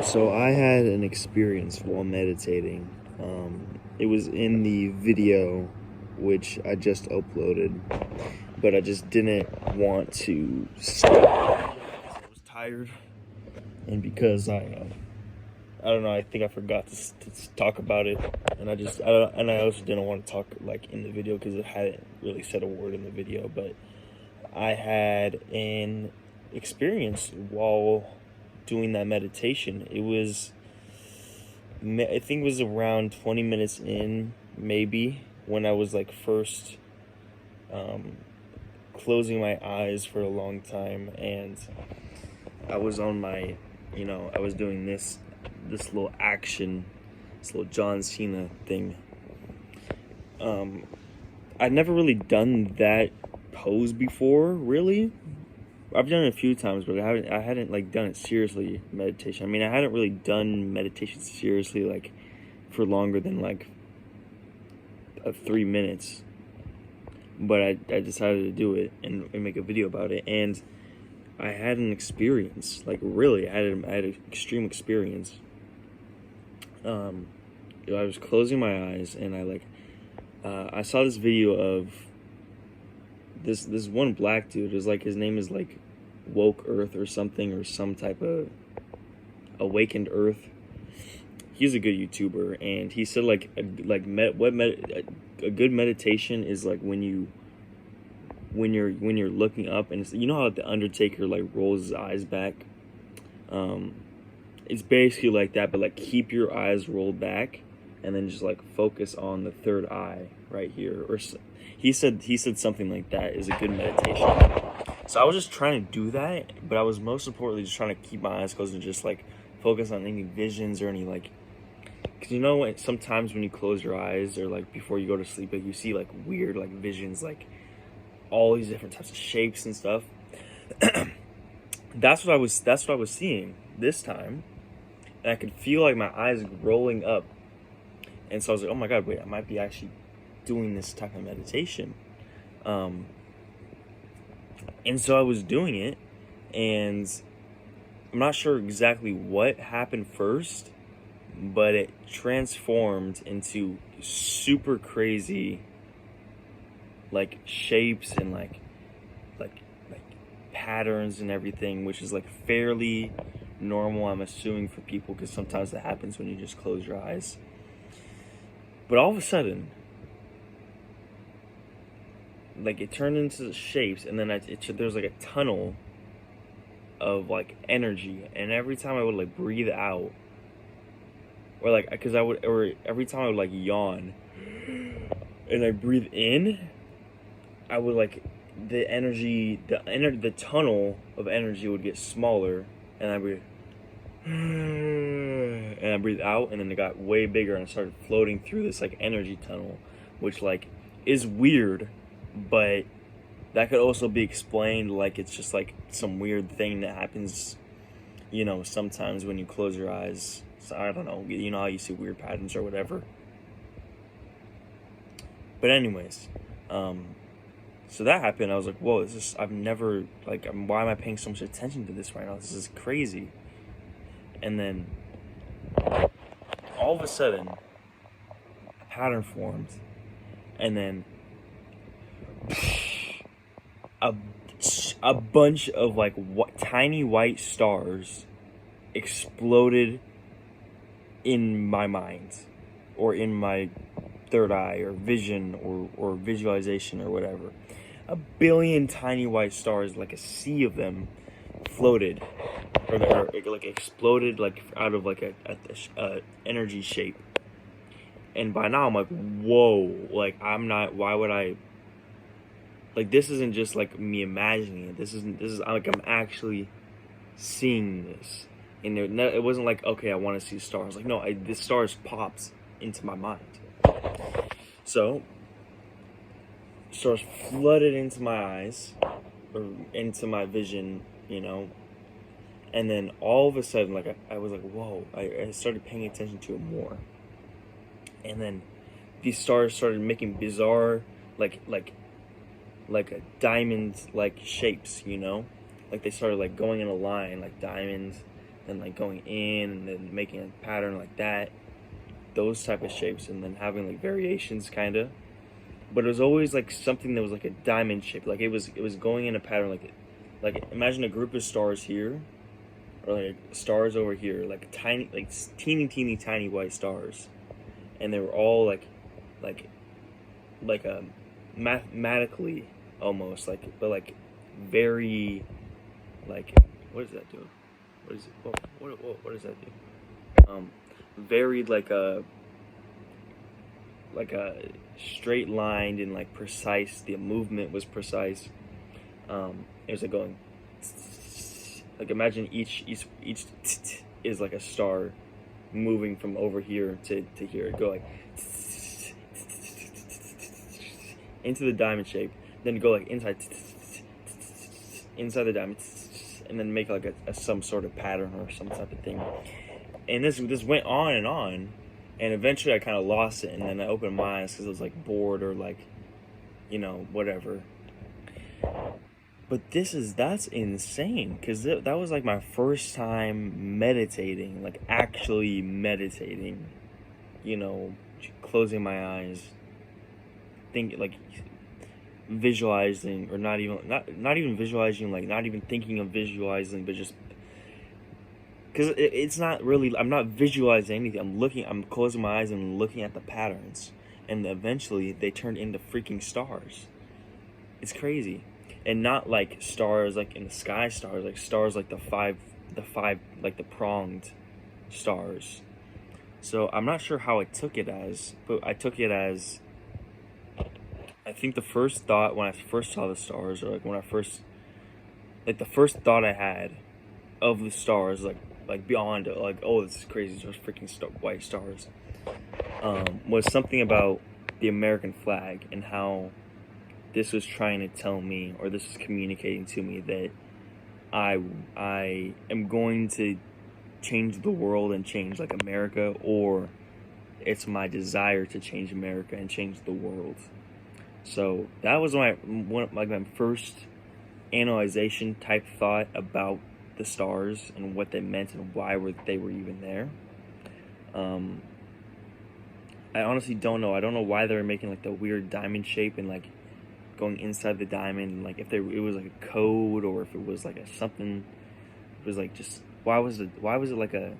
So I had an experience while meditating. It was in the video which I just uploaded, but I just didn't want to stop. I was tired, and because I don't know, I think I forgot to talk about it, and I also didn't want to talk like in the video because it hadn't really said a word in the video, but I had an experience while doing that meditation. I think it was around 20 minutes in, maybe, when I was like first um, closing my eyes for a long time, and I was on my, I was doing this little action, this little John Cena thing. Um, I'd never really done that pose before, really. I've done it a few times, but I hadn't like done it seriously, meditation. I mean, I hadn't really done meditation seriously like for longer than like 3 minutes. But I decided to do it and make a video about it, and I had an experience. Like really, I had an extreme experience. I was closing my eyes, and I saw this video of this one black dude. Is like his name is like Woke Earth or something, or some type of Awakened Earth. He's a good YouTuber, and he said like a good meditation is like when you're looking up, and it's, you know how the Undertaker like rolls his eyes back. It's basically like that, but like keep your eyes rolled back, and then just like focus on the third eye right here. Or he said something like that is a good meditation. So I was just trying to do that, but I was most importantly just trying to keep my eyes closed and just like focus on any visions or any like, because you know what, sometimes when you close your eyes or like before you go to sleep, like you see like weird like visions, like all these different types of shapes and stuff. That's what I was seeing this time, and I could feel like my eyes rolling up, and so I was like, oh my god, wait, I might be actually doing this type of meditation. And so I was doing it, and I'm not sure exactly what happened first, but it transformed into super crazy like shapes and like patterns and everything, which is like fairly normal, I'm assuming, for people, because sometimes that happens when you just close your eyes. But all of a sudden, like it turned into shapes, and then there's like a tunnel of like energy, and every time I would like breathe out, or like or every time I would like yawn and I breathe in, I would like the tunnel of energy would get smaller, and I would and I breathe out, and then it got way bigger, and I started floating through this like energy tunnel, which like is weird, but that could also be explained like it's just like some weird thing that happens, sometimes when you close your eyes. So I don't know, you know how you see weird patterns or whatever. But anyways, so that happened. I was like, whoa, I've never, like, why am I paying so much attention to this right now? This is crazy. And then all of a sudden, a pattern formed, and then a bunch of like tiny white stars exploded in my mind, or in my third eye, or vision, or visualization, or whatever. A billion tiny white stars, like a sea of them, floated, or like exploded, like out of like a energy shape. And by now I'm like, whoa, like why would I, like, this isn't just like me imagining it. This is like I'm actually seeing this. And it wasn't like, okay, I want to see stars. Like, no, the stars popped into my mind. So stars flooded into my eyes, or into my vision, and then all of a sudden, like I was like, whoa, I started paying attention to it more, and then these stars started making bizarre like a diamond like shapes, like they started like going in a line like diamonds, and like going in and then making a pattern like that, those type of shapes, and then having like variations kind of. But it was always like something that was like a diamond shape. Like it was going in a pattern like imagine a group of stars here, or like stars over here, like tiny, like teeny tiny white stars, and they were all like like mathematically almost like, but like very like, what does that do? What is it? What does that do? Very like a straight lined and like precise. The movement was precise. It was like going like, imagine each is like a star moving from over here to here. It'd go like into the diamond shape, then go like inside the diamond, and then make like a some sort of pattern or some type of thing. And this went on, and eventually I kind of lost it, and then I opened my eyes because I was like bored or like, whatever. But that's insane, because that was like my first time meditating, like actually meditating, closing my eyes, like visualizing, or not even visualizing, like not even thinking of visualizing, but just because it's not really, I'm not visualizing anything. I'm closing my eyes and looking at the patterns, and eventually they turned into freaking stars. It's crazy. And not like stars like in the sky stars, like stars like the five like the pronged stars. So I'm not sure how I took it as, but I took it as, I think the first thought when I first saw the stars, or like when I first, like the first thought I had of the stars, like beyond like, oh, this is crazy, just freaking white stars, was something about the American flag, and how this was trying to tell me, or this was communicating to me, that I am going to change the world and change like America, or it's my desire to change America and change the world. So that was my first analyzation type thought about the stars and what they meant and why they were even there. I honestly don't know. I don't know why they were making like the weird diamond shape and like going inside the diamond, like if it was like a code, or if it was like a something. It was like, just why was it like it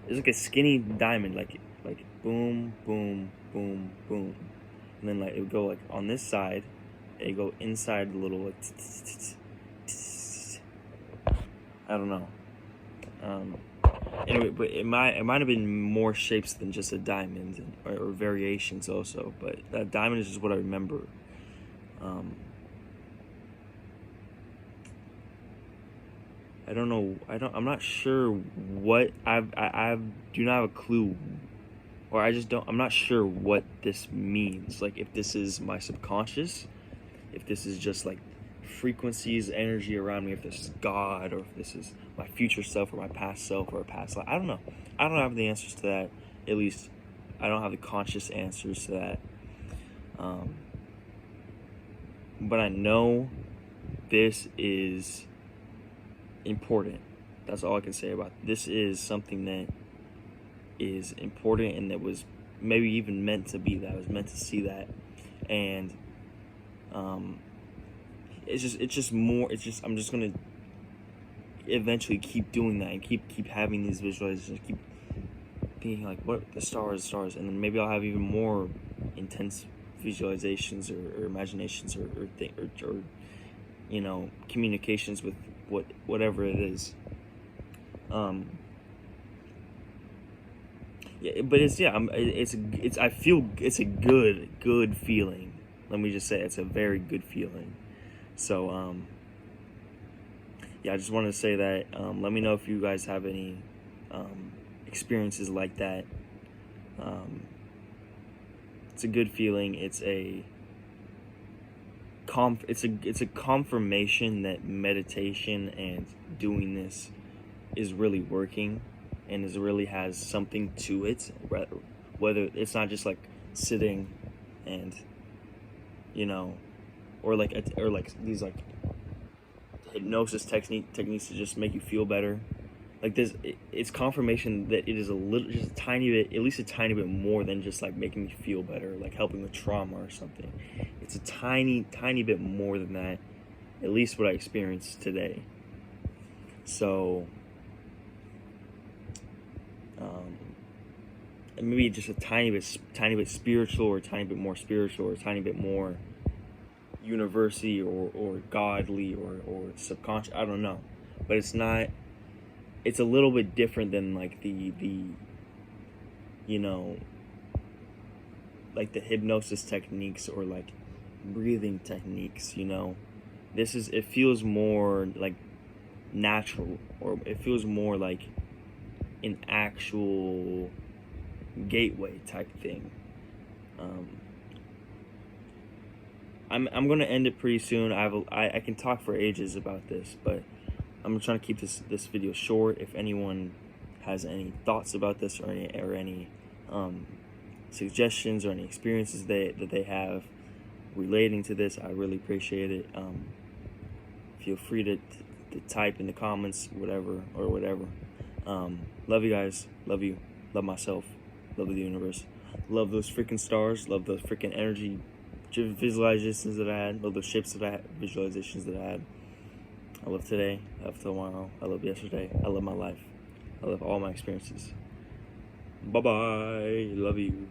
was like a skinny diamond, like boom boom boom boom, and then like it would go like on this side, and it go inside the little like I don't know. Anyway, but it might have been more shapes than just a diamond, or variations also, but that diamond is just what I remember. I don't know. I'm not sure what I do not have a clue, or I just don't. I'm not sure what this means. Like, if this is my subconscious, if this is just like frequencies, energy around me, if this is God, or if this is my future self, or my past self, or a past life. I don't know. I don't have the answers to that. At least, I don't have the conscious answers to that. But I know this is important. That's all I can say about it. This is something that is important, and that was maybe even meant to be that. I was meant to see that. And it's just more, I'm just gonna eventually keep doing that, and keep having these visualizations, keep thinking like, what the stars, and then maybe I'll have even more intense visualizations, or imaginations, or communications with whatever it is. Yeah, but I feel it's a good feeling. Let me just say, it's a very good feeling. So yeah, I just wanted to say that. Let me know if you guys have any experiences like that. It's a good feeling. It's a confirmation that meditation and doing this is really working, and really has something to it. Whether it's not just like sitting and or like these like hypnosis techniques to just make you feel better. like this, it's confirmation that it is a little, just a tiny bit, at least a tiny bit more than just like making me feel better, like helping with trauma or something. It's a tiny bit more than that, at least what I experienced today. So maybe just a tiny bit spiritual, or a tiny bit more spiritual, or a tiny bit more university, or godly, or subconscious. I don't know, but it's not. It's a little bit different than like the you know, like the hypnosis techniques or like breathing techniques. You know, it feels more like natural, or it feels more like an actual gateway type thing. I'm gonna end it pretty soon. I can talk for ages about this, but I'm trying to keep this video short. If anyone has any thoughts about this, or any suggestions, or any experiences that they have relating to this, I really appreciate it. Feel free to type in the comments, whatever. Love you guys. Love you. Love myself. Love the universe. Love those freaking stars. Love those freaking energy visualizations that I had. Love those shapes that I had. Visualizations that I had. I love today. I love tomorrow. I love yesterday. I love my life. I love all my experiences. Bye-bye. Love you.